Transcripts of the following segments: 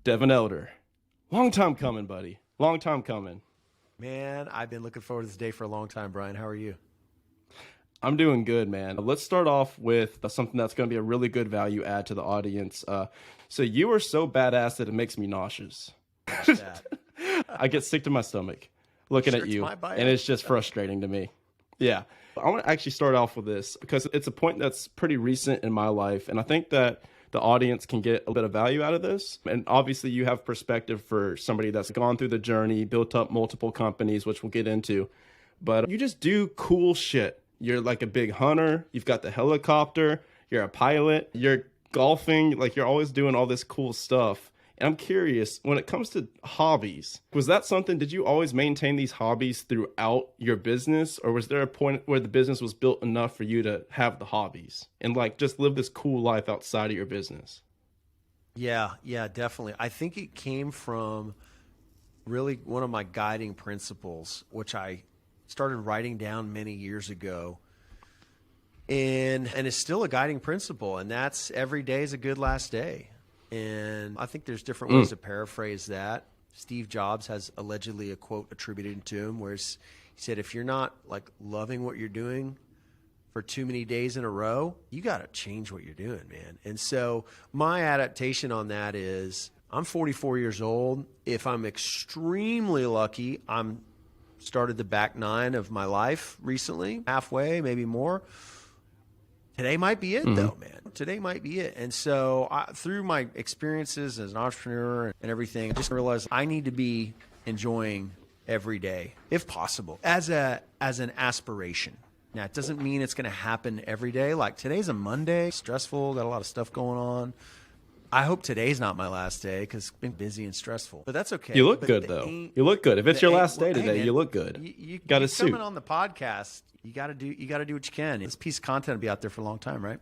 Devin Elder. Long time coming, buddy. Long time coming. Man, I've been looking forward to this day for a long time, Brian. How are you? I'm doing good, man. Let's start off with something that's going to be a really good value add to the audience. So you are so badass that it makes me nauseous. I get sick to my stomach looking at you, and it's just frustrating to me. Yeah. I want to actually start off with this because it's a point that's pretty recent in my life, and I think that the audience can get a bit of value out of this. And obviously you have perspective for somebody that's gone through the journey, built up multiple companies, which we'll get into. But you just do cool shit. You're like a big hunter. You've got the helicopter. You're a pilot. You're golfing. Like, you're always doing all this cool stuff. And I'm curious, when it comes to hobbies, was that something, did you always maintain these hobbies throughout your business? Or was there a point where the business was built enough for you to have the hobbies and like just live this cool life outside of your business? Yeah, definitely. I think it came from really one of my guiding principles, which I started writing down many years ago. And it's still a guiding principle, and that's every day is a good last day. And I think there's different ways to paraphrase that. Steve Jobs has allegedly a quote attributed to him where he said, if you're not like loving what you're doing for too many days in a row, you got to change what you're doing, man. And so my adaptation on that is I'm 44 years old. If I'm extremely lucky, I'm started the back nine of my life recently, halfway, maybe more. Today might be it, though, man. Today might be it. And so through my experiences as an entrepreneur and everything, I just realized I need to be enjoying every day, if possible, as an aspiration. Now, it doesn't mean it's going to happen every day. Like, today's a Monday, stressful, got a lot of stuff going on. I hope today's not my last day because it's been busy and stressful. But that's okay. You look good, though. You look good. If it's your last day today, you look good. You got a suit. Coming on the podcast, you got to do what you can. This piece of content will be out there for a long time, right?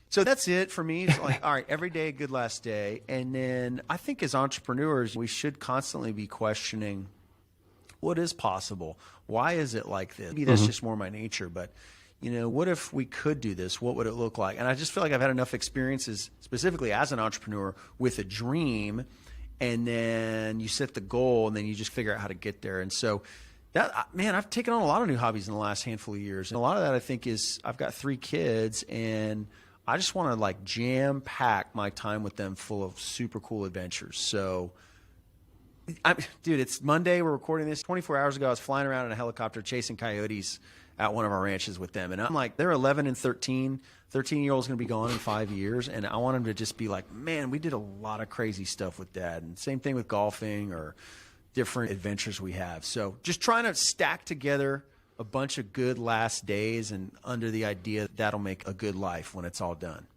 So that's it for me. It's like, all right, every day a good last day. And then I think as entrepreneurs, we should constantly be questioning what is possible. Why is it like this? Maybe that's just more my nature, but you know, what if we could do this? What would it look like? And I just feel like I've had enough experiences, specifically as an entrepreneur, with a dream, and then you set the goal, and then you just figure out how to get there. And so, that, man, I've taken on a lot of new hobbies in the last handful of years. And a lot of that, I think, is I've got 3 kids, and I just want to like jam-pack my time with them full of super cool adventures. So, dude, it's Monday. We're recording this. 24 hours ago, I was flying around in a helicopter chasing coyotes at one of our ranches with them. And I'm like, they're 11 and 13. 13-year-old's going to be gone in 5 years. And I want them to just be like, man, we did a lot of crazy stuff with Dad. And same thing with golfing or different adventures we have. So just trying to stack together a bunch of good last days and under the idea that'll make a good life when it's all done.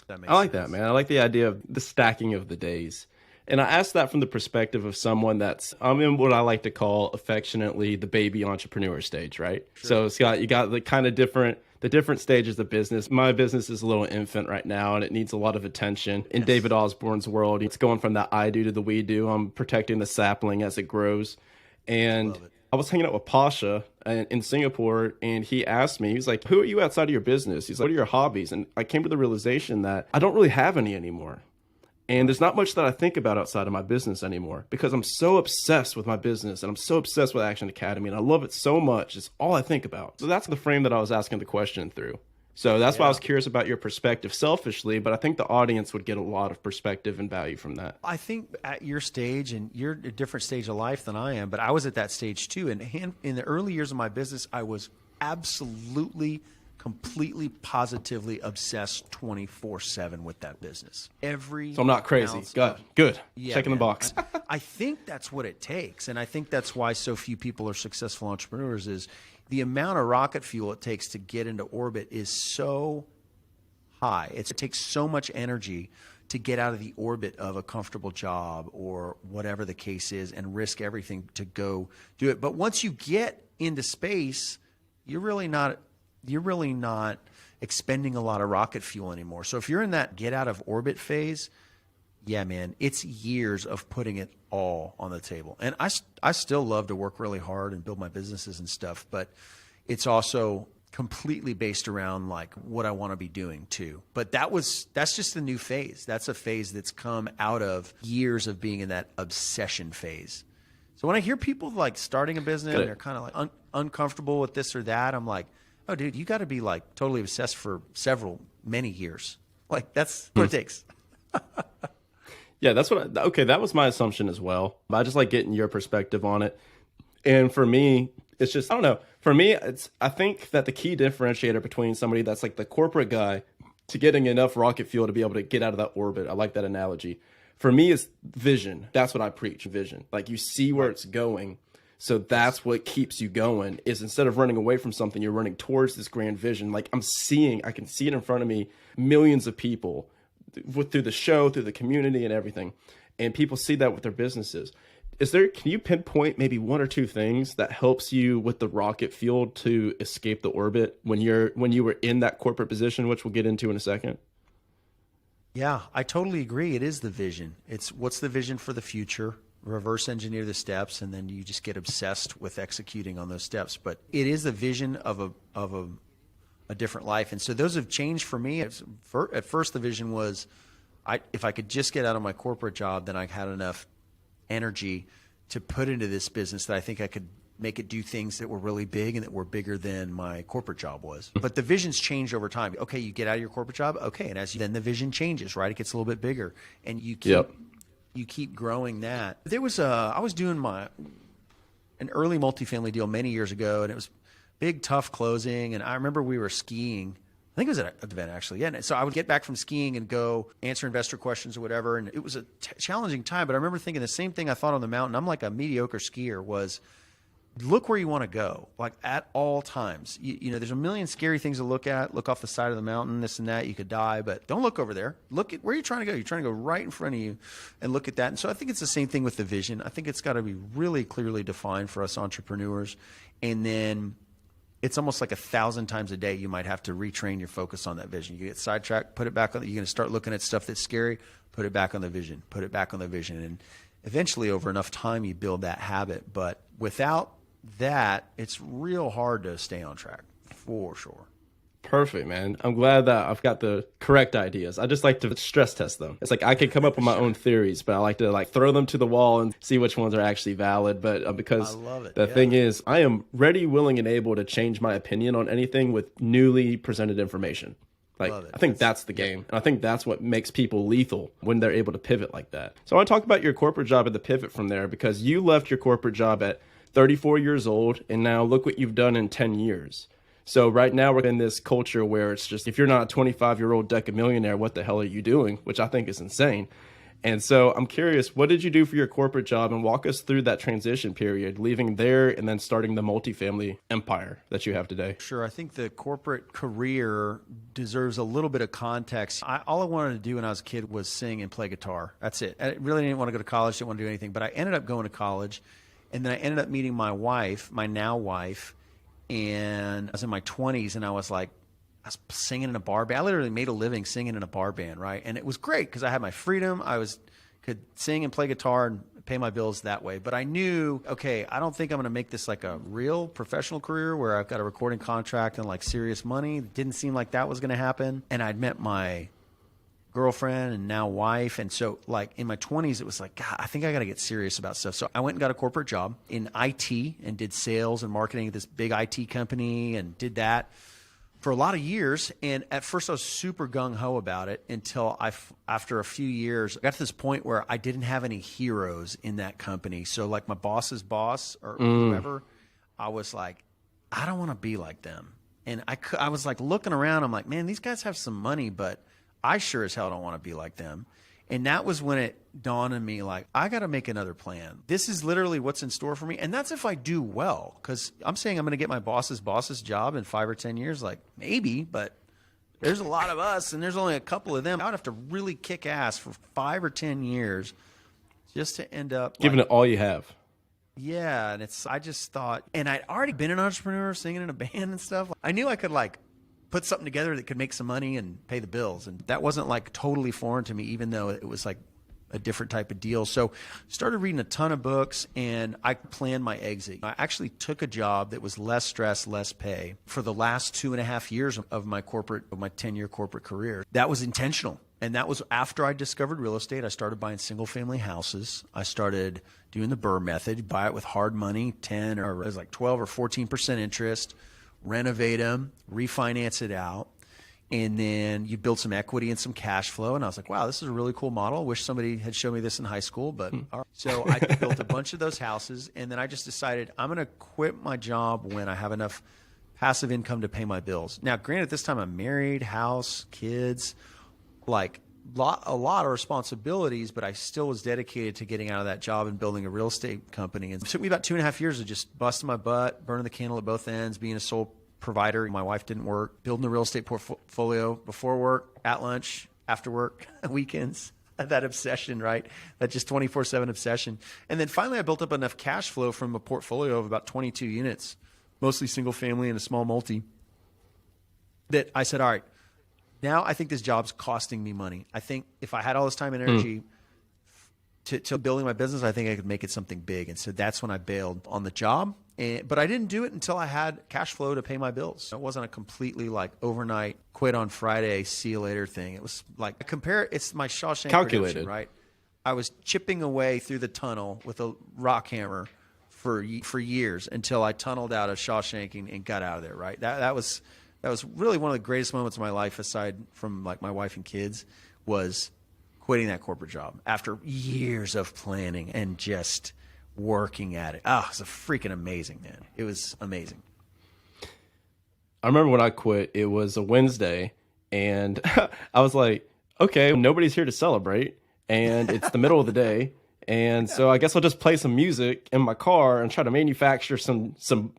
I like that, man. I like the idea of the stacking of the days. And I asked that from the perspective of someone that's, I'm in what I like to call affectionately the baby entrepreneur stage, right? Sure. So Scott, you got the kind of the different stages of business. My business is a little infant right now, and it needs a lot of attention. In David Osborne's world, it's going from the I do to the we do. I'm protecting the sapling as it grows. And I was hanging out with Pasha in Singapore, and he asked me, he was like, who are you outside of your business? He's like, what are your hobbies? And I came to the realization that I don't really have any anymore. And there's not much that I think about outside of my business anymore because I'm so obsessed with my business and I'm so obsessed with Action Academy and I love it so much. It's all I think about. So that's the frame that I was asking the question through. So that's why I was curious about your perspective selfishly, but I think the audience would get a lot of perspective and value from that. I think at your stage, and you're at a different stage of life than I am, but I was at that stage too. And in the early years of my business, I was absolutely completely positively obsessed 24/7 with that business. So I'm not crazy. Good. Yeah, checking the box. I think that's what it takes. And I think that's why so few people are successful entrepreneurs is the amount of rocket fuel it takes to get into orbit is so high. It takes so much energy to get out of the orbit of a comfortable job or whatever the case is and risk everything to go do it. But once you get into space, you're really not expending a lot of rocket fuel anymore. So if you're in that get out of orbit phase, yeah, man, it's years of putting it all on the table. And I still love to work really hard and build my businesses and stuff, but it's also completely based around like what I want to be doing too. But that's just a new phase. That's a phase that's come out of years of being in that obsession phase. So when I hear people like starting a business and they're kind of like uncomfortable with this or that, I'm like, oh, dude, you got to be like totally obsessed for many years. Like that's what it takes. Yeah, okay, that was my assumption as well. I just like getting your perspective on it. And for me, it's just, I don't know. For me, I think that the key differentiator between somebody that's like the corporate guy to getting enough rocket fuel to be able to get out of that orbit, I like that analogy. For me, it's vision. That's what I preach, vision. Like you see where it's going. So that's what keeps you going, is instead of running away from something, you're running towards this grand vision. Like I can see it in front of me, millions of people through the show, through the community and everything. And people see that with their businesses. Can you pinpoint maybe one or two things that helps you with the rocket fuel to escape the orbit when you were in that corporate position, which we'll get into in a second? Yeah, I totally agree. It is the vision. It's what's the vision for the future, reverse engineer the steps, and then you just get obsessed with executing on those steps. But it is the vision of a different life. And so those have changed for me. At first, the vision was if I could just get out of my corporate job, then I had enough energy to put into this business that I think I could make it do things that were really big and that were bigger than my corporate job was. But the vision's changed over time. Okay, you get out of your corporate job. Okay, and then the vision changes, right? It gets a little bit bigger, and you keep growing that. I was doing an early multifamily deal many years ago, and it was big, tough closing. And I remember we were skiing. I think it was at an event actually. Yeah. And so I would get back from skiing and go answer investor questions or whatever. And it was a challenging time, but I remember thinking the same thing I thought on the mountain. I'm like a mediocre skier was look where you want to go, like at all times. You know, there's a million scary things to look at. Look off the side of the mountain, this and that. You could die, but don't look over there. Look at where you're trying to go. You're trying to go right in front of you and look at that. And so I think it's the same thing with the vision. I think it's got to be really clearly defined for us entrepreneurs. And then it's almost like 1,000 times a day you might have to retrain your focus on that vision. You get sidetracked, put it back on. You're going to start looking at stuff that's scary, put it back on the vision, put it back on the vision. And eventually over enough time you build that habit. But without that, it's real hard to stay on track, for sure. Perfect, man. I'm glad that I've got the correct ideas. I just like to stress test them. It's like I can come up with my own theories, but I like to like throw them to the wall and see which ones are actually valid. But because I love it. The thing is, I am ready, willing, and able to change my opinion on anything with newly presented information. Like, I think that's the game. And I think that's what makes people lethal when they're able to pivot like that. So I want to talk about your corporate job and the pivot from there, because you left your corporate job at 34 years old, and now look what you've done in 10 years. So right now we're in this culture where it's just, if you're not a 25-year-old Millionaire, what the hell are you doing? Which I think is insane. And so I'm curious, what did you do for your corporate job, and walk us through that transition period, leaving there and then starting the multifamily empire that you have today? Sure. I think the corporate career deserves a little bit of context. All I wanted to do when I was a kid was sing and play guitar. That's it. I really didn't want to go to college, didn't want to do anything, but I ended up going to college, and then I ended up meeting my wife, my now wife, and I was in my 20s, and I was singing in a bar band. I literally made a living singing in a bar band, right? And it was great because I had my freedom. Could sing and play guitar and pay my bills that way. But I knew, okay, I don't think I'm going to make this like a real professional career where I've got a recording contract and like serious money. It didn't seem like that was going to happen. And I'd met my girlfriend and now wife. And so like in my 20s, it was like, God, I think I got to get serious about stuff. So I went and got a corporate job in IT and did sales and marketing at this big IT company and did that for a lot of years. And at first I was super gung-ho about it until after a few years, I got to this point where I didn't have any heroes in that company. So like my boss's boss or whoever, I was like, I don't want to be like them. And I was like looking around, I'm like, man, these guys have some money, but I sure as hell don't want to be like them. And that was when it dawned on me, like, I got to make another plan. This is literally what's in store for me. And that's if I do well, because I'm saying I'm going to get my boss's job in 5 or 10 years. Like, maybe, but there's a lot of us, and there's only a couple of them. I would have to really kick ass for 5 or 10 years just to end up giving it all you have. Yeah, and I just thought, and I'd already been an entrepreneur, singing in a band and stuff. I knew I could like put something together that could make some money and pay the bills. And that wasn't like totally foreign to me, even though it was like a different type of deal. So started reading a ton of books, and I planned my exit. I actually took a job that was less stress, less pay for the last 2.5 years of my 10-year corporate career. That was intentional. And that was after I discovered real estate. I started buying single family houses. I started doing the Burr method, buy it with hard money, 10 or it was like 12 or 14% interest, renovate them, refinance it out. And then you build some equity and some cash flow. And I was like, wow, this is a really cool model. I wish somebody had shown me this in high school. But all right. So I built a bunch of those houses. And then I just decided I'm going to quit my job when I have enough passive income to pay my bills. Now, granted, at this time I'm married, house, kids, like a lot of responsibilities, but I still was dedicated to getting out of that job and building a real estate company. And it took me about 2.5 years of just busting my butt, burning the candle at both ends, being a sole provider. My wife didn't work, building a real estate portfolio before work, at lunch, after work, weekends. That obsession, right? That just 24/7 obsession. And then finally I built up enough cash flow from a portfolio of about 22 units, mostly single family and a small multi, that I said, all right, now I think this job's costing me money. I think if I had all this time and energy to building my business, I think I could make it something big. And so that's when I bailed on the job. But I didn't do it until I had cash flow to pay my bills. It wasn't a completely like overnight quit on Friday, see you later thing. It was like it's my Shawshank calculated, right? I was chipping away through the tunnel with a rock hammer for years until I tunneled out of Shawshank and got out of there, right? That was really one of the greatest moments of my life, aside from like my wife and kids, was quitting that corporate job after years of planning and just working at it. Oh, it was freaking amazing, man. It was amazing. I remember when I quit, it was a Wednesday, and I was like, okay, nobody's here to celebrate, and it's the middle of the day, and so I guess I'll just play some music in my car and try to manufacture some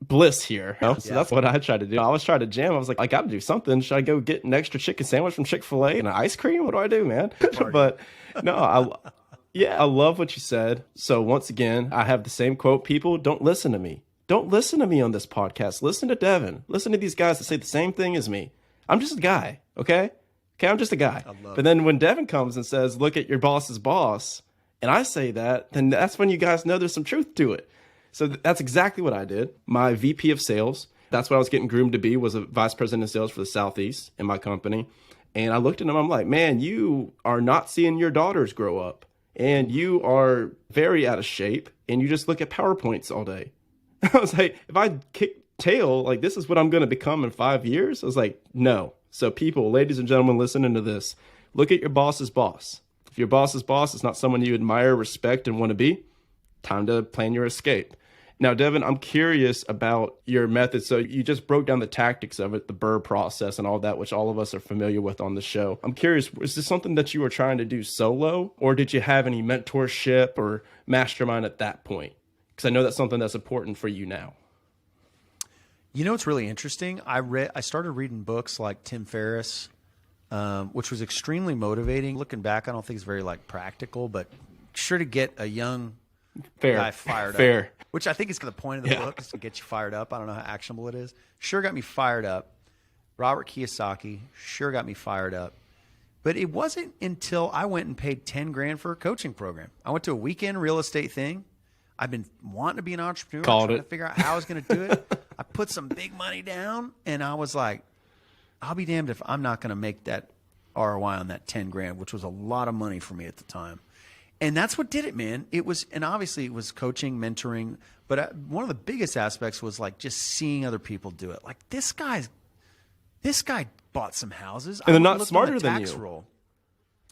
bliss here. You know? So that's what I tried to do. I was trying to jam. I was like, I got to do something. Should I go get an extra chicken sandwich from Chick-fil-A and an ice cream? What do I do, man? But no, I love what you said. So once again, I have the same quote. People, don't listen to me. Don't listen to me on this podcast. Listen to Devin. Listen to these guys that say the same thing as me. I'm just a guy, okay? Okay, I'm just a guy. But then when Devin comes and says, look at your boss's boss, and I say that, then that's when you guys know there's some truth to it. So that's exactly what I did. My VP of sales, that's what I was getting groomed to be, was a vice president of sales for the Southeast in my company. And I looked at him, I'm like, man, you are not seeing your daughters grow up. And you are very out of shape. And you just look at PowerPoints all day. I was like, if I kick tail, like this is what I'm going to become in 5 years. I was like, no. So people, ladies and gentlemen, listening to this, look at your boss's boss. If your boss's boss is not someone you admire, respect, and want to be, time to plan your escape. Now, Devin, I'm curious about your method. So you just broke down the tactics of it, the Burr process and all that, which all of us are familiar with on the show. I'm curious, is this something that you were trying to do solo, or did you have any mentorship or mastermind at that point? Because I know that's something that's important for you now. You know, it's really interesting. I started reading books like Tim Ferriss, which was extremely motivating. Looking back, I don't think it's very like practical, but sure to get a young guy fired up. Which I think is the point of the book, is to get you fired up. I don't know how actionable it is. Sure got me fired up. Robert Kiyosaki sure got me fired up. But it wasn't until I went and paid $10,000 for a coaching program. I went to a weekend real estate thing. I've been wanting to be an entrepreneur, trying to figure out how I was going to do it. I put some big money down, and I was like, I'll be damned if I'm not going to make that ROI on that $10,000, which was a lot of money for me at the time. And that's what did it, man. And obviously it was coaching, mentoring, but one of the biggest aspects was like just seeing other people do it. Like this guy bought some houses, and they're not smarter than you. Roll.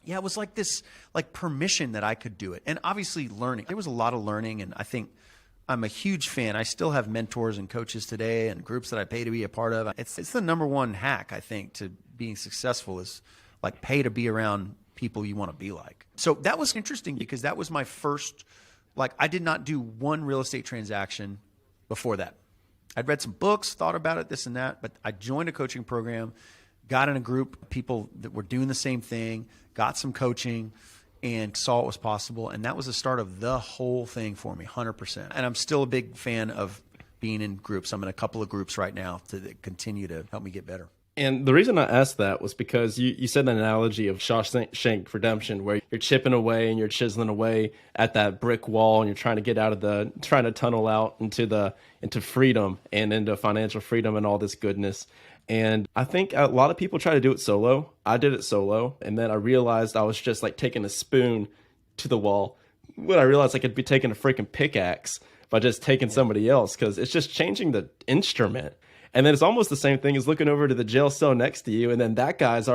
Yeah, it was like this, like permission that I could do it, and obviously learning. There was a lot of learning, and I think I'm a huge fan. I still have mentors and coaches today, and groups that I pay to be a part of. It's the number one hack, I think, to being successful is like pay to be around people you want to be like. So that was interesting because that was my first, like I did not do one real estate transaction before that. I'd read some books, thought about it, this and that, but I joined a coaching program, got in a group of people that were doing the same thing, got some coaching, and saw it was possible. And that was the start of the whole thing for me, 100%. And I'm still a big fan of being in groups. I'm in a couple of groups right now to continue to help me get better. And the reason I asked that was because you said an analogy of Shawshank Redemption, where you're chipping away and you're chiseling away at that brick wall, and you're trying to get out of trying to tunnel out into freedom and into financial freedom and all this goodness. And I think a lot of people try to do it solo. I did it solo, and then I realized I was just like taking a spoon to the wall when I realized I could be taking a freaking pickaxe by just taking somebody else, because it's just changing the instrument. And then it's almost the same thing as looking over to the jail cell next to you, and then that guy's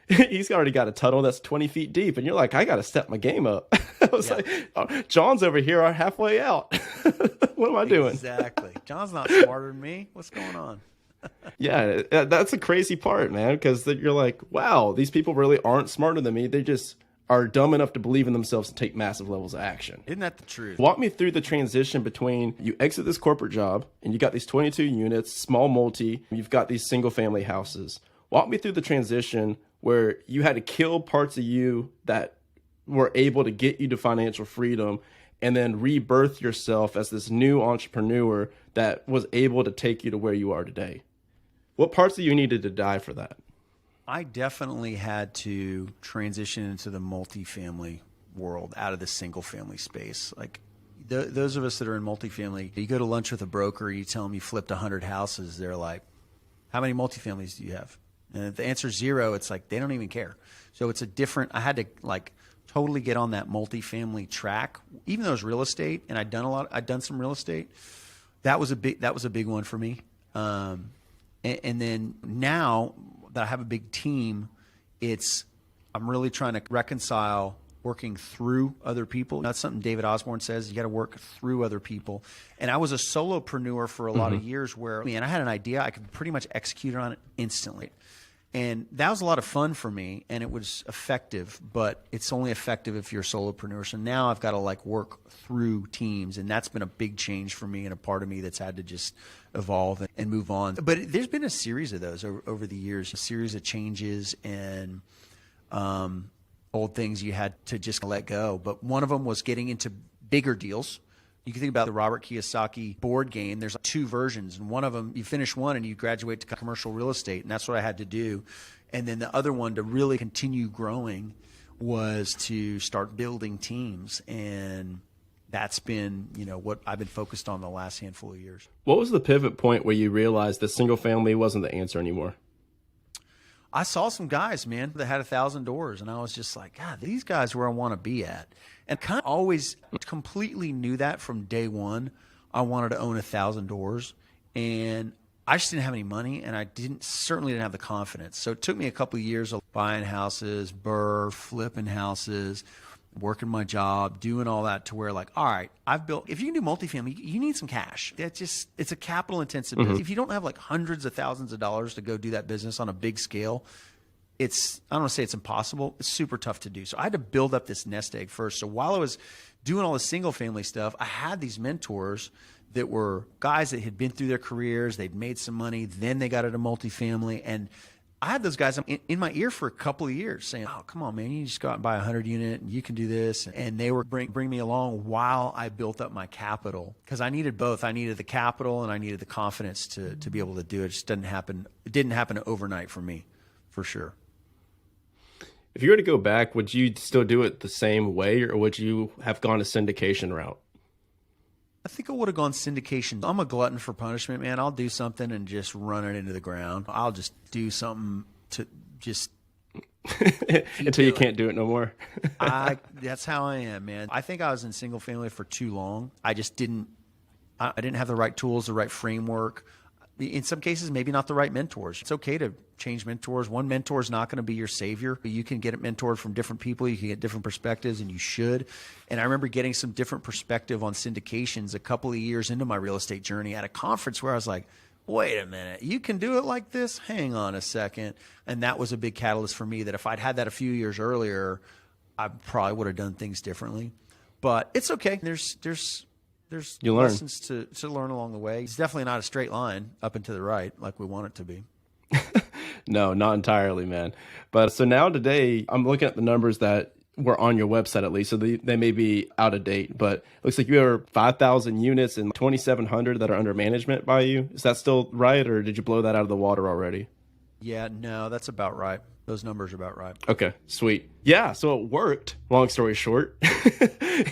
he's already got a tunnel that's 20 feet deep, and you're like, I got to step my game up. I was like, oh, John's over here halfway out. What am I doing? Exactly. John's not smarter than me. What's going on? Yeah, that's a crazy part, man, because you're like, wow, these people really aren't smarter than me. They just are dumb enough to believe in themselves and take massive levels of action. Isn't that the truth? Walk me through the transition between you exit this corporate job and you got these 22 units, small multi, you've got these single family houses. Walk me through the transition where you had to kill parts of you that were able to get you to financial freedom, and then rebirth yourself as this new entrepreneur that was able to take you to where you are today. What parts of you needed to die for that? I definitely had to transition into the multifamily world out of the single family space. Like those of us that are in multifamily, you go to lunch with a broker, you tell them you flipped 100 houses. They're like, how many multifamilies do you have? And if the answer is 0, it's like, they don't even care. So it's I had to like totally get on that multifamily track, even though it was real estate and I'd done some real estate. That was a big one for me. And then now that I have a big team, I'm really trying to reconcile working through other people. That's something David Osborne says, you got to work through other people. And I was a solopreneur for a lot of years where, I had an idea, I could pretty much execute on it instantly. And that was a lot of fun for me, and it was effective, but it's only effective if you're a solopreneur. So now I've got to like work through teams, and that's been a big change for me and a part of me that's had to just evolve and move on. But there's been a series of those over the years, a series of changes and old things you had to just let go. But one of them was getting into bigger deals. You can think about the Robert Kiyosaki board game. There's 2 versions, and one of them, you finish one and you graduate to commercial real estate, and that's what I had to do. And then the other one, to really continue growing, was to start building teams, and that's been, what I've been focused on the last handful of years. What was the pivot point where you realized that single family wasn't the answer anymore? I saw some guys, man, that had 1,000 doors, and I was just like, God, these guys are where I want to be at. And kind of always completely knew that from day one. I wanted to own 1,000 doors, and I just didn't have any money, and I certainly didn't have the confidence. So it took me a couple of years of buying houses, flipping houses, working my job, doing all that to where like, all right, if you can do multifamily, you need some cash. It's a capital intensive business. If you don't have like hundreds of thousands of dollars to go do that business on a big scale, I don't want to say it's impossible. It's super tough to do. So I had to build up this nest egg first. So while I was doing all the single family stuff, I had these mentors that were guys that had been through their careers. They'd made some money. Then they got into multifamily. And I had those guys in my ear for a couple of years saying, oh, come on, man, you just go out and buy a 100 unit and you can do this. And they were bring me along while I built up my capital, because I needed both. I needed the capital and I needed the confidence to be able to do it. It just didn't happen. It didn't happen overnight for me, for sure. If you were to go back, would you still do it the same way, or would you have gone a syndication route? I think I would have gone syndication. I'm a glutton for punishment, man. I'll do something and just run it into the ground. I'll just do something to just until you can't do it no more. That's how I am, man. I think I was in single family for too long. I didn't have the right tools, the right framework. In some cases, maybe not the right mentors. It's okay to change mentors. One mentor is not going to be your savior. You can get it mentored from different people. You can get different perspectives, and you should. And I remember getting some different perspective on syndications a couple of years into my real estate journey at a conference where I was like, wait a minute, you can do it like this? Hang on a second. And that was a big catalyst for me, that if I'd had that a few years earlier, I probably would have done things differently. But it's okay. There's lessons to learn along the way. It's definitely not a straight line up and to the right like we want it to be. No, not entirely, man. But so now today, I'm looking at the numbers that were on your website, at least. So they may be out of date, but it looks like you have 5,000 units and 2,700 that are under management by you. Is that still right, or did you blow that out of the water already? Yeah, no, that's about right. Those numbers are about right. Okay, sweet. Yeah, so it worked. Long story short,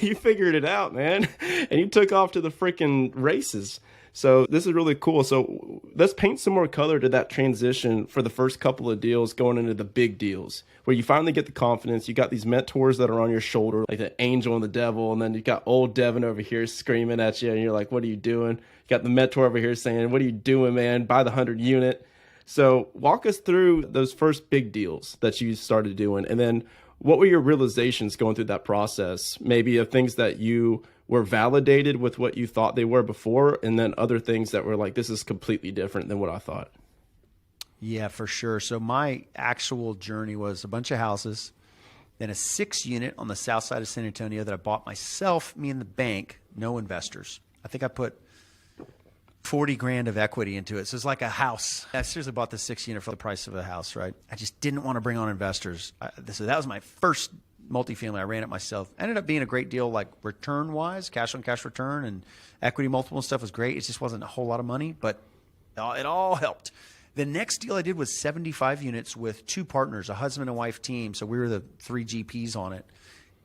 you figured it out, man, and you took off to the freaking races. So this is really cool. So let's paint some more color to that transition for the first couple of deals going into the big deals, where you finally get the confidence. You got these mentors that are on your shoulder, like the angel and the devil, and then you got old Devin over here screaming at you, and you're like, "What are you doing?" You got the mentor over here saying, "What are you doing, man? Buy the 100 unit." So walk us through those first big deals that you started doing, and then what were your realizations going through that process? Maybe of things that you were validated with what you thought they were before, and then other things that were like, this is completely different than what I thought. Yeah, for sure. So my actual journey was a bunch of houses, then a 6-unit on the south side of San Antonio that I bought myself, me and the bank, no investors. I think I put 40 grand of equity into it. So it's like a house. I seriously bought the 6-unit for the price of a house, right? I just didn't want to bring on investors. So that was my first multifamily. I ran it myself. Ended up being a great deal, like return wise, cash on cash return and equity multiple and stuff was great. It just wasn't a whole lot of money, but it all helped. The next deal I did was 75 units with 2 partners, a husband and wife team. So we were the 3 GPs on it.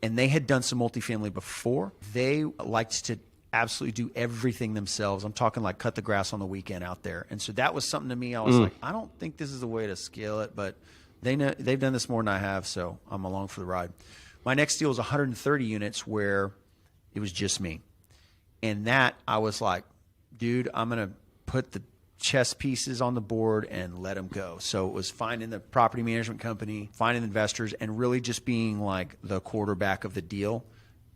And they had done some multifamily before. They liked to absolutely do everything themselves. I'm talking like cut the grass on the weekend out there. And so that was something to me. I was like, I don't think this is the way to scale it, but they've done this more than I have, so I'm along for the ride. My next deal was 130 units where it was just me. And that I was like, dude, I'm going to put the chess pieces on the board and let them go. So it was finding the property management company, finding investors, and really just being like the quarterback of the deal.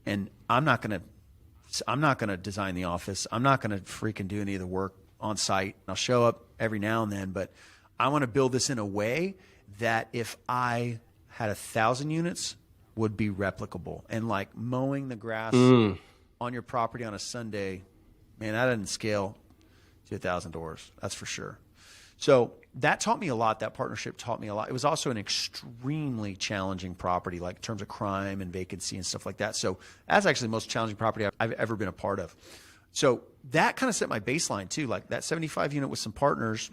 And I'm not going to design the office. I'm not going to freaking do any of the work on site. I'll show up every now and then, but I want to build this in a way that if I had 1,000 units would be replicable. And like mowing the grass on your property on a Sunday, man, that doesn't scale to 1,000 doors. That's for sure. So that taught me a lot. That partnership taught me a lot. It was also an extremely challenging property, like in terms of crime and vacancy and stuff like that. So that's actually the most challenging property I've ever been a part of. So that kind of set my baseline too. Like that 75 unit with some partners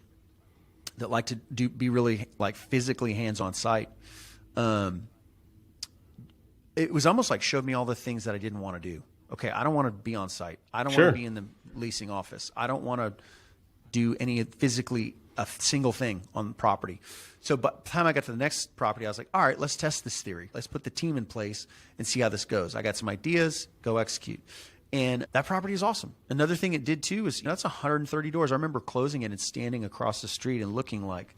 that like to be really like physically hands-on site. It was almost like showed me all the things that I didn't want to do. Okay, I don't want to be on site. I don't want to be in the leasing office. I don't want to do any physically a single thing on the property. So by the time I got to the next property, I was like, all right, let's test this theory. Let's put the team in place and see how this goes. I got some ideas, go execute. And that property is awesome. Another thing it did too is, that's 130 doors. I remember closing it and standing across the street and looking like,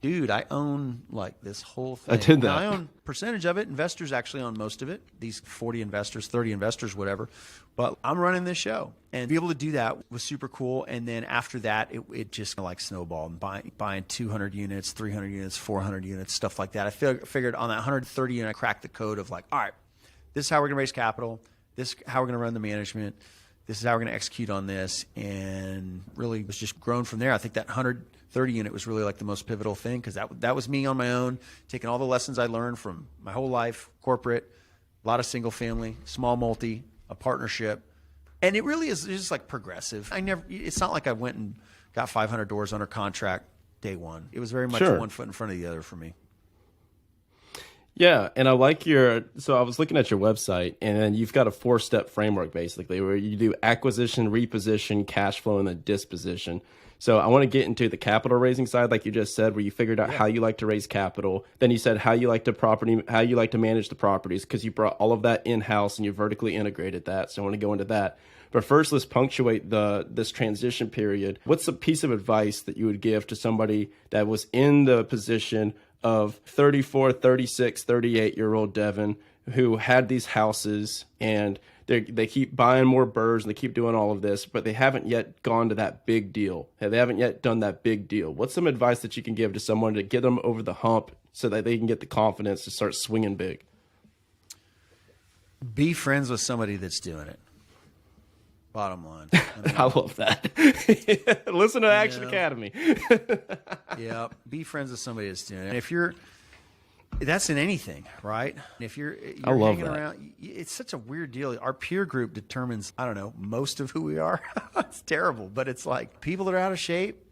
dude, I own like this whole thing. I did that. Now, I own a percentage of it. Investors actually own most of it. These 40 investors, 30 investors, whatever. But I'm running this show. And to be able to do that was super cool. And then after that, it just like snowballed. Buying 200 units, 300 units, 400 units, stuff like that. I figured on that 130 unit, I cracked the code of like, all right, this is how we're going to raise capital. This is how we're going to run the management. This is how we're going to execute on this. And really was just grown from there. I think that 130 unit was really like the most pivotal thing because that was me on my own, taking all the lessons I learned from my whole life, corporate, a lot of single family, small multi, a partnership. And it really is just like progressive. It's not like I went and got 500 doors under contract day one. It was very much one foot in front of the other for me. Yeah, and I like so I was looking at your website, and then you've got a 4-step framework basically where you do acquisition, reposition, cash flow, and then disposition. So I want to get into the capital raising side, like you just said, where you figured out how you like to raise capital. Then you said how you like to manage the properties, because you brought all of that in-house and you vertically integrated that. So I want to go into that. But first, let's punctuate this transition period. What's a piece of advice that you would give to somebody that was in the position of 34, 36, 38-year-old Devin who had these houses and they keep buying more birds and they keep doing all of this, but they haven't yet gone to that big deal. They haven't yet done that big deal. What's some advice that you can give to someone to get them over the hump so that they can get the confidence to start swinging big? Be friends with somebody that's doing it. Bottom line. I love that. Listen to Action Academy. Yeah. Be friends with somebody that's doing it. If that's in anything, right? If you're hanging around, it's such a weird deal. Our peer group determines, I don't know, most of who we are. It's terrible, but it's like people that are out of shape,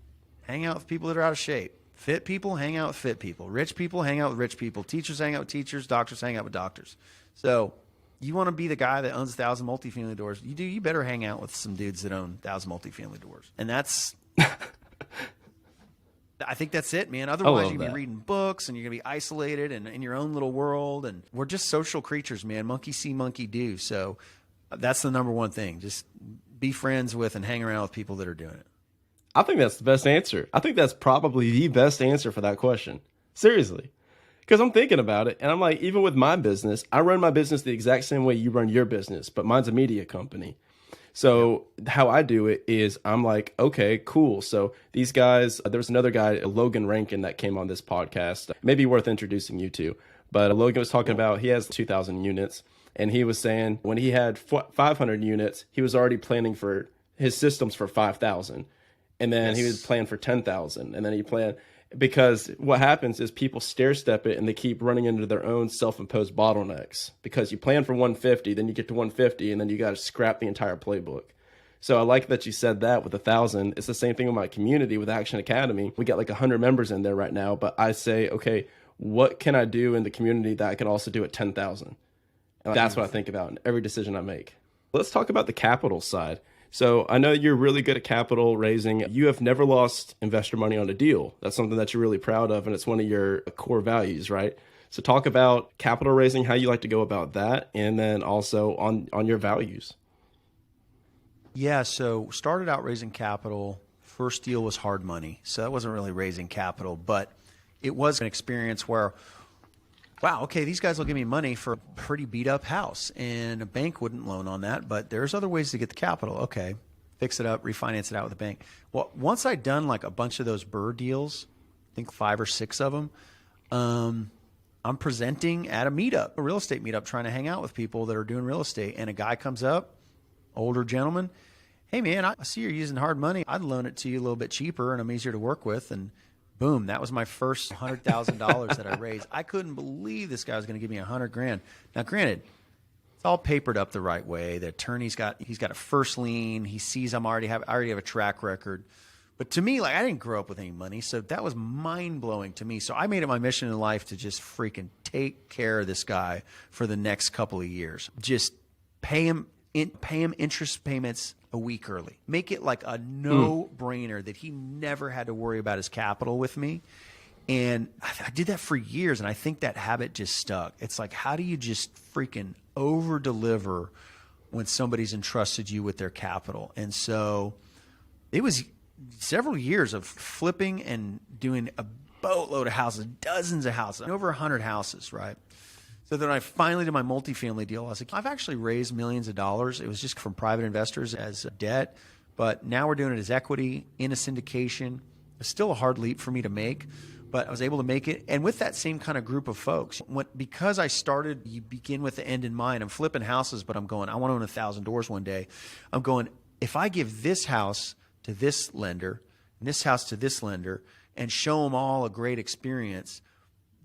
hang out with people that are out of shape. Fit people hang out with fit people. Rich people hang out with rich people. Teachers hang out with teachers. Doctors hang out with doctors. So you want to be the guy that owns 1,000 multifamily doors. You better hang out with some dudes that own 1,000 multifamily doors. And that's, I think that's it, man. Otherwise, you're going to be reading books and you're going to be isolated and in your own little world. And we're just social creatures, man. Monkey see, monkey do. So that's the number one thing. Just be friends with and hang around with people that are doing it. I think that's the best answer. I think that's probably the best answer for that question. Seriously. Because I'm thinking about it, and I'm like, even with my business, I run my business the exact same way you run your business, but mine's a media company. So how I do it is I'm like, okay, cool. So these guys, there was another guy, Logan Rankin, that came on this podcast. Maybe worth introducing you to. But Logan was talking about, he has 2,000 units, and he was saying when he had 500 units, he was already planning for his systems for 5,000. And then he would plan for 10,000. And then he planned, because what happens is people stair step it and they keep running into their own self-imposed bottlenecks, because you plan for 150, then you get to 150, and then you got to scrap the entire playbook. So I like that you said that with 1,000. It's the same thing with my community with Action Academy. We got like 100 members in there right now, but I say, okay, what can I do in the community that I can also do at 10,000? And that's what I think about in every decision I make. Let's talk about the capital side. So I know you're really good at capital raising. You have never lost investor money on a deal. That's something that you're really proud of, and it's one of your core values, right? So talk about capital raising, how you like to go about that, and then also on your values. Yeah, so started out raising capital. First deal was hard money. So that wasn't really raising capital, but it was an experience where, wow, okay, these guys will give me money for a pretty beat up house, and a bank wouldn't loan on that, but there's other ways to get the capital. Okay, fix it up, refinance it out with a bank. Well, once I'd done like a bunch of those Burr deals, I think 5 or 6 of them, I'm presenting at a meetup, a real estate meetup, trying to hang out with people that are doing real estate. And a guy comes up, older gentleman, hey man, I see you're using hard money. I'd loan it to you a little bit cheaper and I'm easier to work with. And boom, that was my first $100,000 that I raised. I couldn't believe this guy was going to give me $100,000. Now, granted, it's all papered up the right way. The attorney's he's got a first lien. He sees I already have a track record. But to me, like, I didn't grow up with any money, so that was mind blowing to me. So I made it my mission in life to just freaking take care of this guy for the next couple of years. Just pay him interest payments a week early. Make it like a no-brainer that he never had to worry about his capital with me. And I did that for years, and I think that habit just stuck. It's like, how do you just freaking over-deliver when somebody's entrusted you with their capital? And so it was several years of flipping and doing a boatload of houses, dozens of houses, over 100 houses, right? So then I finally did my multifamily deal. I was like, I've actually raised millions of dollars. It was just from private investors as debt, but now we're doing it as equity in a syndication. It's still a hard leap for me to make, but I was able to make it. And with that same kind of group of folks, because I started, you begin with the end in mind. I'm flipping houses, but I'm going, I want to own 1,000 doors one day. I'm going, if I give this house to this lender and this house to this lender and show them all a great experience,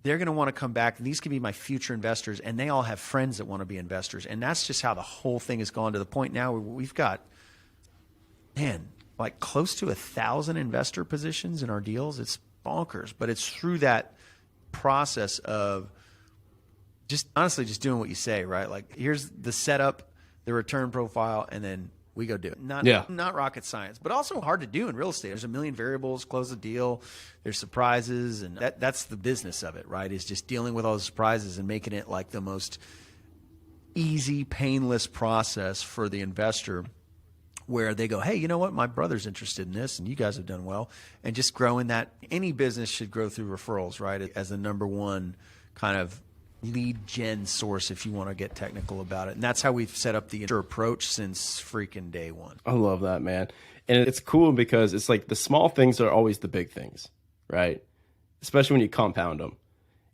they're going to want to come back. And these can be my future investors, and they all have friends that want to be investors. And that's just how the whole thing has gone, to the point now where we've got, man, like close to 1,000 investor positions in our deals. It's bonkers, but it's through that process of just honestly just doing what you say, right? Like, here's the setup, the return profile, and then we go do it. Not rocket science, but also hard to do in real estate. There's a million variables, close the deal, there's surprises, and that's the business of it, right? Is just dealing with all the surprises and making it like the most easy, painless process for the investor, where they go, hey, you know what? My brother's interested in this, and you guys have done well. And just growing that. Any business should grow through referrals, right? As the number one kind of lead gen source, if you want to get technical about it. And that's how we've set up the approach since freaking day one. I love that, man. And it's cool because it's like the small things are always the big things, right? Especially when you compound them.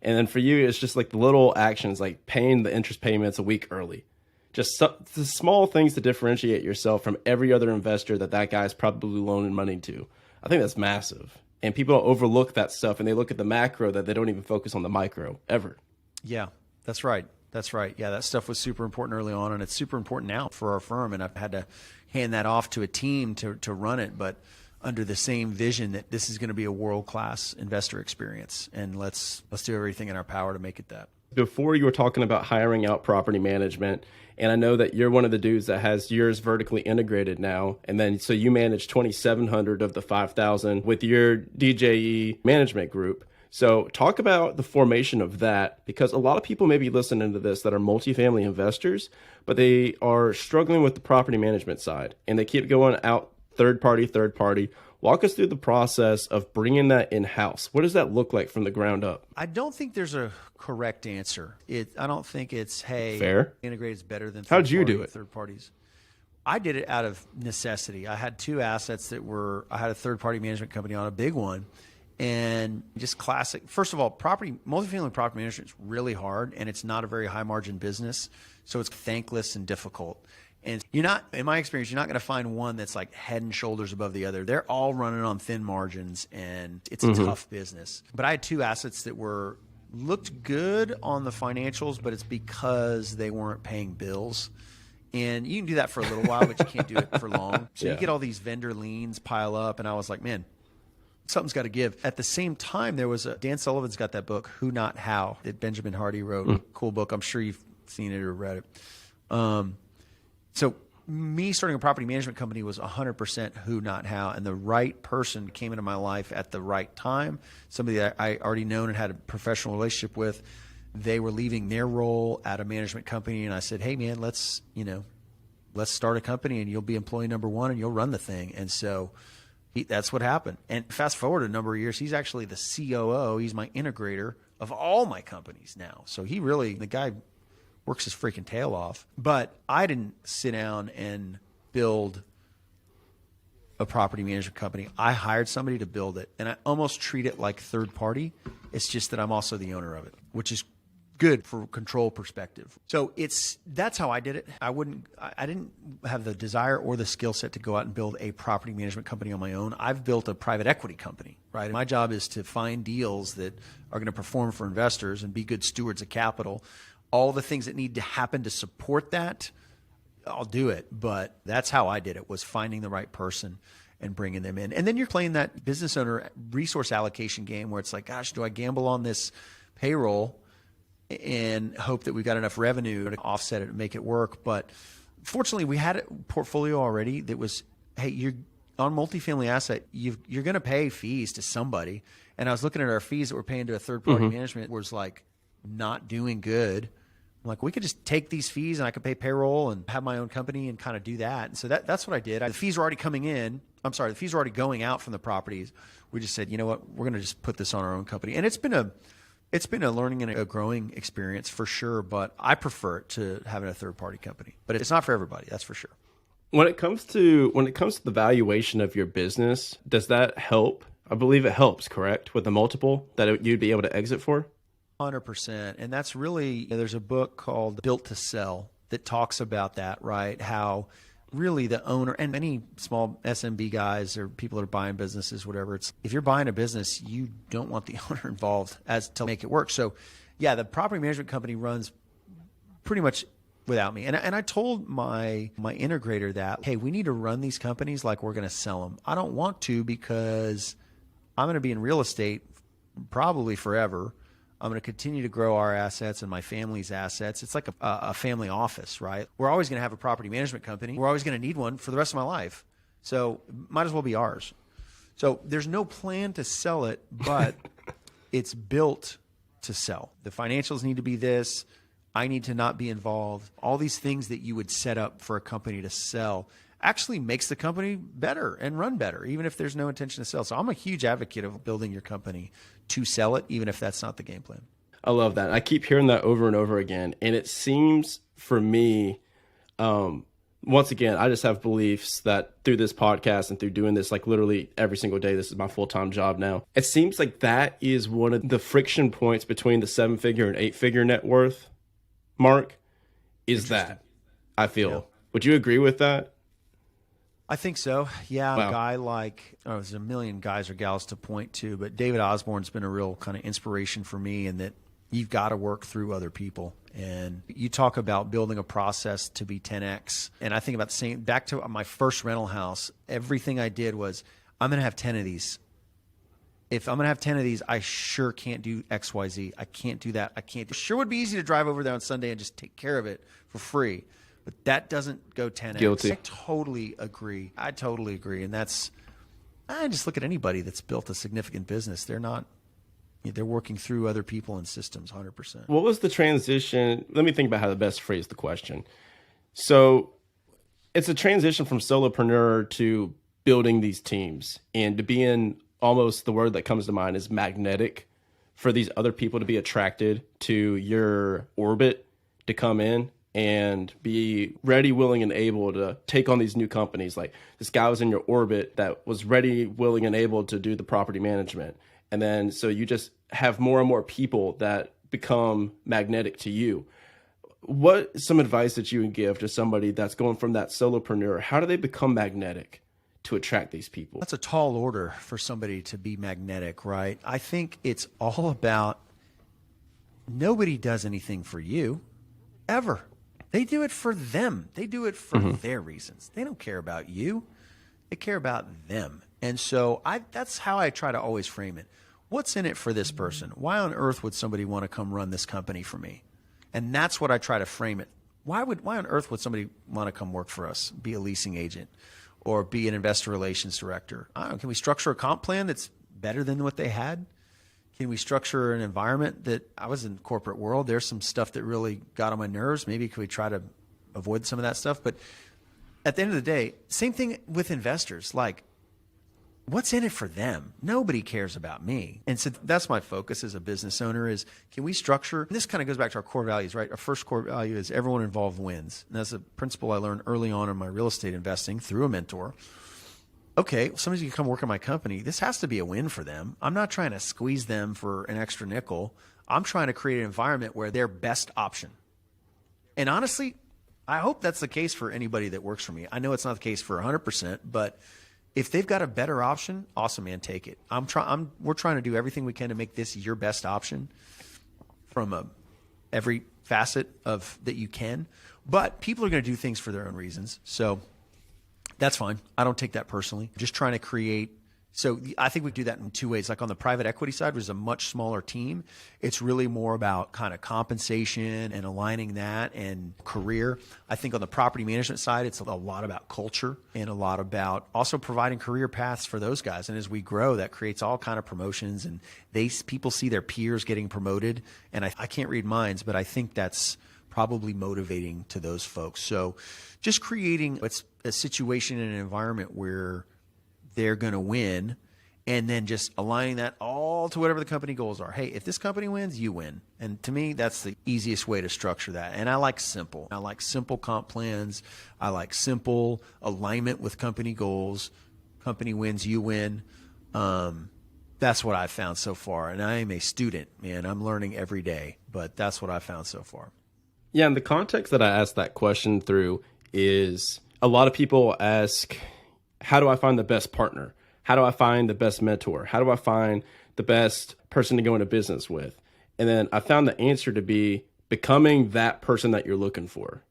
And then for you, it's just like the little actions, like paying the interest payments a week early. Just the small things to differentiate yourself from every other investor that guy's probably loaning money to. I think that's massive. And people overlook that stuff, and they look at the macro that they don't even focus on the micro ever. Yeah, that's right. That's right. Yeah, that stuff was super important early on, and it's super important now for our firm. And I've had to hand that off to a team to run it. But under the same vision that this is going to be a world-class investor experience. And let's do everything in our power to make it that. Before you were talking about hiring out property management, and I know that you're one of the dudes that has yours vertically integrated now. And then, so you manage 2,700 of the 5,000 with your DJE management group. So talk about the formation of that, because a lot of people may be listening to this that are multifamily investors, but they are struggling with the property management side and they keep going out third party. Walk us through the process of bringing that in-house. What does that look like from the ground up? I don't think there's a correct answer. I don't think it's, hey, fair. Integrated is better than How'd you do it? Third parties. I did it out of necessity. I had two assets I had a third-party management company on, a big one, and just classic. First of all, multifamily property management is really hard, and it's not a very high-margin business, so it's thankless and difficult. And in my experience, you're not going to find one that's like head and shoulders above the other. They're all running on thin margins, and it's a tough business. But I had two assets that looked good on the financials, but it's because they weren't paying bills. And you can do that for a little while, but you can't do it for long. So you get all these vendor liens pile up, and I was like, man, something's got to give. At the same time, Dan Sullivan's got that book, Who Not How, that Benjamin Hardy wrote. Cool book. I'm sure you've seen it or read it. So me starting a property management company was 100% who, not how. And the right person came into my life at the right time, somebody that I already known and had a professional relationship with. They were leaving their role at a management company. And I said, hey, man, let's start a company and you'll be employee number one and you'll run the thing. And so that's what happened. And fast forward a number of years, he's actually the COO. He's my integrator of all my companies now. So the guy works his freaking tail off. But I didn't sit down and build a property management company. I hired somebody to build it, and I almost treat it like third party. It's just that I'm also the owner of it, which is good for control perspective. So that's how I did it. I didn't have the desire or the skill set to go out and build a property management company on my own. I've built a private equity company, right? And my job is to find deals that are going to perform for investors and be good stewards of capital. All the things that need to happen to support that, I'll do it. But that's how I did it, was finding the right person and bringing them in. And then you're playing that business owner resource allocation game where it's like, gosh, do I gamble on this payroll and hope that we've got enough revenue to offset it and make it work? But fortunately, we had a portfolio already that was, hey, you're on multifamily asset, you're going to pay fees to somebody. And I was looking at our fees that we're paying to a third-party management was like not doing good. I'm like, we could just take these fees and I could pay payroll and have my own company and kind of do that. And so that's what I did. The fees were already coming in. The fees were already going out from the properties. We just said, you know what, we're going to just put this on our own company. And it's been a learning and a growing experience for sure, but I prefer it to having a third party company. But it's not for everybody, that's for sure. When it comes to the valuation of your business, does that help? I believe it helps, correct? With the multiple that you'd be able to exit for? 100%. And that's really, there's a book called Built to Sell that talks about that, right? How really the owner and many small SMB guys or people that are buying businesses, whatever, it's if you're buying a business, you don't want the owner involved to make it work. So yeah, the property management company runs pretty much without me. And I told my integrator that, hey, we need to run these companies like we're going to sell them. I don't want to, because I'm going to be in real estate probably forever. I'm going to continue to grow our assets and my family's assets. It's like a family office, right? We're always going to have a property management company. We're always going to need one for the rest of my life. So might as well be ours. So there's no plan to sell it, but it's built to sell. The financials need to be this. I need to not be involved. All these things that you would set up for a company to sell actually makes the company better and run better, even if there's no intention to sell. So I'm a huge advocate of building your company to sell it, even if that's not the game plan. I love that. I keep hearing that over and over again. And it seems for me, once again, I just have beliefs that through this podcast and through doing this, like literally every single day, this is my full-time job now. It seems like that is one of the friction points between the 7-figure and 8-figure net worth mark is that, I feel. Yeah. Would you agree with that? I think so. Yeah. Wow. A guy like, there's a million guys or gals to point to, but David Osborne's been a real kind of inspiration for me in that you've got to work through other people. And you talk about building a process to be 10X. And I think about the same, back to my first rental house, everything I did was I'm going to have 10 of these. If I'm going to have 10 of these, I sure can't do X, Y, Z. I can't do that. I can't. It sure would be easy to drive over there on Sunday and just take care of it for free. But that doesn't go 10X. Guilty. I totally agree. And I just look at anybody that's built a significant business. They're working through other people and systems 100%. What was the transition? Let me think about how to best phrase the question. So it's a transition from solopreneur to building these teams and to being almost, the word that comes to mind is magnetic, for these other people to be attracted to your orbit, to come in and be ready, willing, and able to take on these new companies. Like this guy was in your orbit that was ready, willing, and able to do the property management. And then so you just have more and more people that become magnetic to you. What some advice that you would give to somebody that's going from that solopreneur? How do they become magnetic to attract these people? That's a tall order for somebody to be magnetic, right? I think it's all about nobody does anything for you ever. They do it for them. They do it for their reasons. They don't care about you. They care about them. And so that's how I try to always frame it. What's in it for this person? Why on earth would somebody want to come run this company for me? And that's what I try to frame it. Why on earth would somebody want to come work for us, be a leasing agent, or be an investor relations director? I don't know, can we structure a comp plan that's better than what they had? Can we structure an environment that, I was in the corporate world, there's some stuff that really got on my nerves. Maybe could we try to avoid some of that stuff? But at the end of the day, same thing with investors. Like, what's in it for them? Nobody cares about me. And so that's my focus as a business owner is, can we structure, and this kind of goes back to our core values, right? Our first core value is everyone involved wins. And that's a principle I learned early on in my real estate investing through a mentor. Okay, somebody's going to come work in my company. This has to be a win for them. I'm not trying to squeeze them for an extra nickel. I'm trying to create an environment where they're best option. And honestly, I hope that's the case for anybody that works for me. I know it's not the case for 100%, but if they've got a better option, awesome, man, take it. We're trying to do everything we can to make this your best option from every facet of that you can. But people are going to do things for their own reasons. So that's fine. I don't take that personally. Just trying to create. So I think we do that in two ways. Like on the private equity side, which is a much smaller team, it's really more about kind of compensation and aligning that and career. I think on the property management side, it's a lot about culture and a lot about also providing career paths for those guys. And as we grow, that creates all kind of promotions, and people see their peers getting promoted. And I can't read minds, but I think that's probably motivating to those folks. So just creating a situation and an environment where they're going to win, and then just aligning that all to whatever the company goals are. Hey, if this company wins, you win. And to me, that's the easiest way to structure that. And I like simple. I like simple comp plans. I like simple alignment with company goals. Company wins, you win. That's what I've found so far. And I am a student, man. I'm learning every day, but that's what I've found so far. Yeah, and the context that I asked that question through is a lot of people ask, how do I find the best partner? How do I find the best mentor? How do I find the best person to go into business with? And then I found the answer to be becoming that person that you're looking for.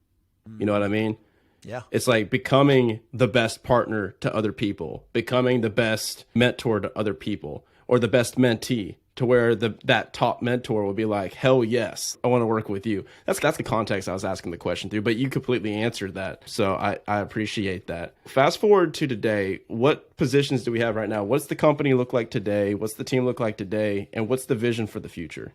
You know what I mean? Yeah. It's like becoming the best partner to other people, becoming the best mentor to other people, or the best mentee, to where that top mentor will be like, hell yes, I want to work with you. That's the context I was asking the question through, but you completely answered that. So I appreciate that. Fast forward to today, what positions do we have right now? What's the company look like today? What's the team look like today? And what's the vision for the future?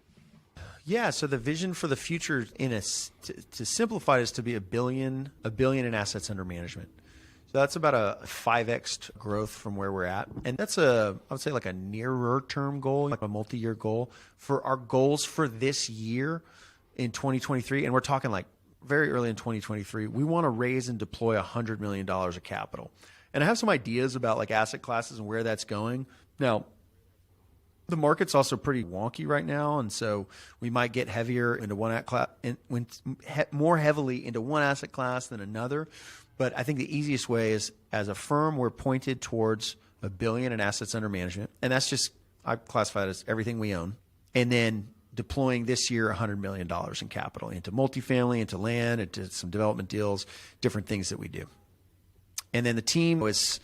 Yeah, so the vision for the future, to simplify, is to be a billion in assets under management. So that's about a 5x growth from where we're at. And that's I would say like a nearer term goal, like a multi-year goal. For our goals for this year in 2023, and we're talking like very early in 2023, we want to raise and deploy $100 million of capital. And I have some ideas about like asset classes and where that's going. Now, the market's also pretty wonky right now, and so we might get heavier into more heavily into one asset class than another. But I think the easiest way is, as a firm, we're pointed towards $1 billion in assets under management, and that's just, I classify it as everything we own, and then deploying this year $100 million in capital into multifamily, into land, into some development deals, different things that we do. And then the team was,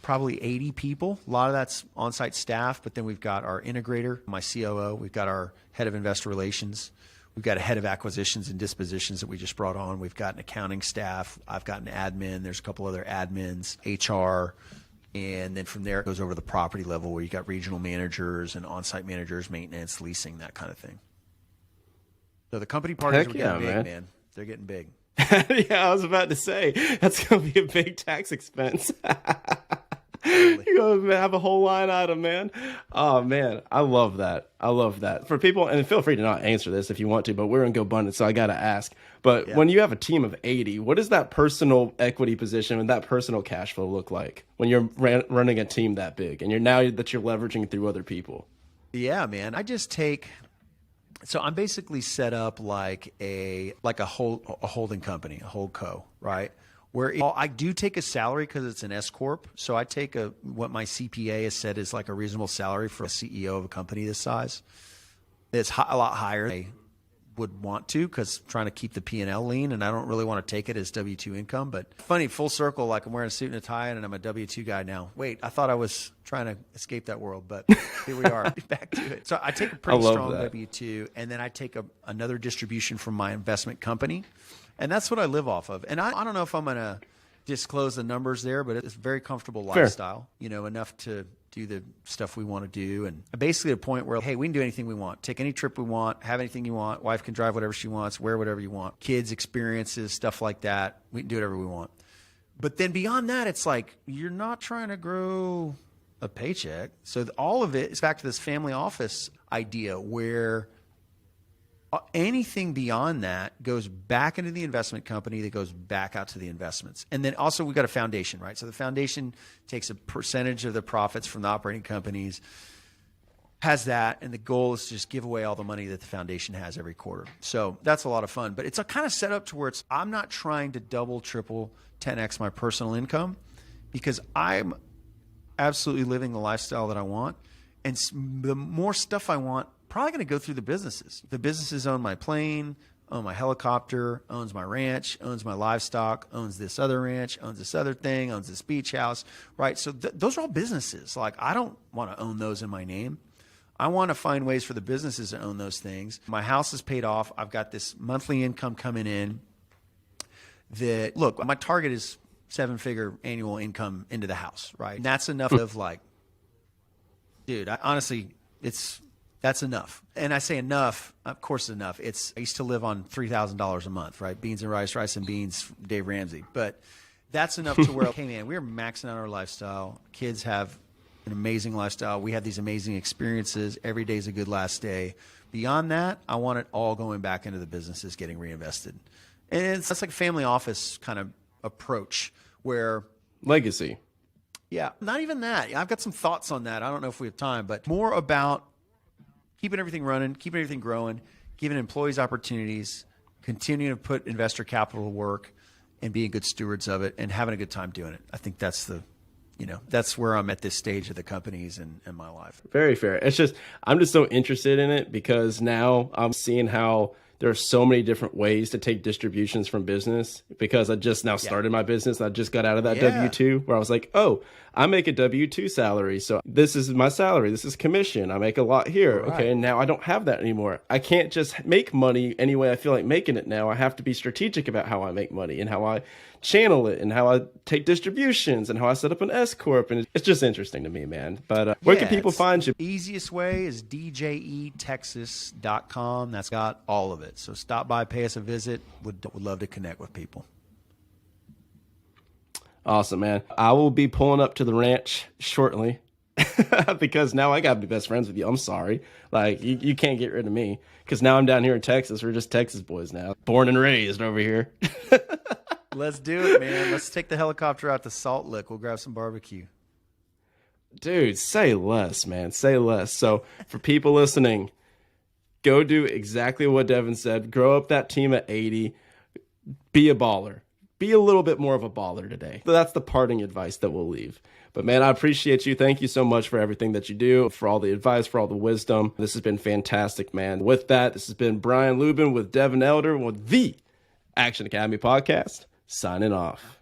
probably 80 people. A lot of that's on-site staff, but then we've got our integrator, my COO. We've got our head of investor relations. We've got a head of acquisitions and dispositions that we just brought on. We've got an accounting staff. I've got an admin. There's a couple other admins, HR. And then from there, it goes over to the property level where you got regional managers and on-site managers, maintenance, leasing, that kind of thing. So the company parties are getting big, man. They're getting big. Yeah, I was about to say, that's going to be a big tax expense. You're going to have a whole line item, man. Oh, man, I love that. I love that. For people, and feel free to not answer this if you want to, but we're in GoBundance, so I got to ask. But when you have a team of 80, what does that personal equity position and that personal cash flow look like when you're running a team that big and you're leveraging through other people? Yeah, man. I just take... So I'm basically set up like a holding company, a holdco, right? Where I do take a salary because it's an S corp. So I take what my CPA has said is like a reasonable salary for a CEO of a company this size. It's a lot higher than I would want to because trying to keep the P&L lean, and I don't really want to take it as W-2 income. But funny, full circle, like I'm wearing a suit and a tie and I'm a W-2 guy now. Wait, I thought I was trying to escape that world, but here we are, back to it. So I take a pretty strong W-2, and then I take another distribution from my investment company, and that's what I live off of. And I don't know if I'm going to disclose the numbers there, but it's a very comfortable lifestyle, enough to do the stuff we want to do. And basically a point where, hey, we can do anything we want, take any trip we want, have anything you want, wife can drive whatever she wants, wear whatever you want, kids, experiences, stuff like that. We can do whatever we want. But then beyond that, it's like, you're not trying to grow a paycheck. So all of it is back to this family office idea where anything beyond that goes back into the investment company that goes back out to the investments. And then also we've got a foundation, right? So the foundation takes a percentage of the profits from the operating companies, has that, and the goal is to just give away all the money that the foundation has every quarter. So that's a lot of fun. But it's a kind of set up to where I'm not trying to double, triple, 10x my personal income because I'm absolutely living the lifestyle that I want. And the more stuff I want, probably going to go through the businesses. The businesses own my plane, own my helicopter, owns my ranch, owns my livestock, owns this other ranch, owns this other thing, owns this beach house, right? So those are all businesses. Like, I don't want to own those in my name. I want to find ways for the businesses to own those things. My house is paid off. I've got this monthly income coming in that, look, my target is 7-figure annual income into the house, right? And that's enough of like, dude, honestly, that's enough. And I say enough, of course it's enough. I used to live on $3,000 a month, right? Beans and rice and beans, Dave Ramsey. But that's enough to where, okay, man, we're maxing out our lifestyle. Kids have an amazing lifestyle. We have these amazing experiences. Every day is a good last day. Beyond that, I want it all going back into the businesses, getting reinvested. And that's like a family office kind of approach where... Legacy. Yeah, not even that. I've got some thoughts on that. I don't know if we have time, but more about keeping everything running, keeping everything growing, giving employees opportunities, continuing to put investor capital to work, and being good stewards of it, and having a good time doing it. I think that's that's where I'm at this stage of the companies and my life. Very fair. I'm just so interested in it because now I'm seeing how there are so many different ways to take distributions from business because I just now started my business. I just got out of that W-2 where I was like, oh, I make a W-2 salary. So this is my salary. This is commission. I make a lot here. Right. Okay. And now I don't have that anymore. I can't just make money any way I feel like making it now. I have to be strategic about how I make money and how I channel it and how I take distributions and how I set up an S corp. And it's just interesting to me, man. But where can people find you? Easiest way is djetexas.com. That's got all of it. So stop by, pay us a visit. Would love to connect with people. Awesome, man. I will be pulling up to the ranch shortly because now I got to be best friends with you. I'm sorry. Like, you can't get rid of me because now I'm down here in Texas. We're just Texas boys now. Born and raised over here. Let's do it, man. Let's take the helicopter out to Salt Lick. We'll grab some barbecue. Dude, say less, man. Say less. So for people listening, go do exactly what Devin said. Grow up that team at 80. Be a baller. Be a little bit more of a baller today. So that's the parting advice that we'll leave. But man, I appreciate you. Thank you so much for everything that you do, for all the advice, for all the wisdom. This has been fantastic, man. With that, this has been Brian Lubin with Devin Elder with the Action Academy podcast, signing off.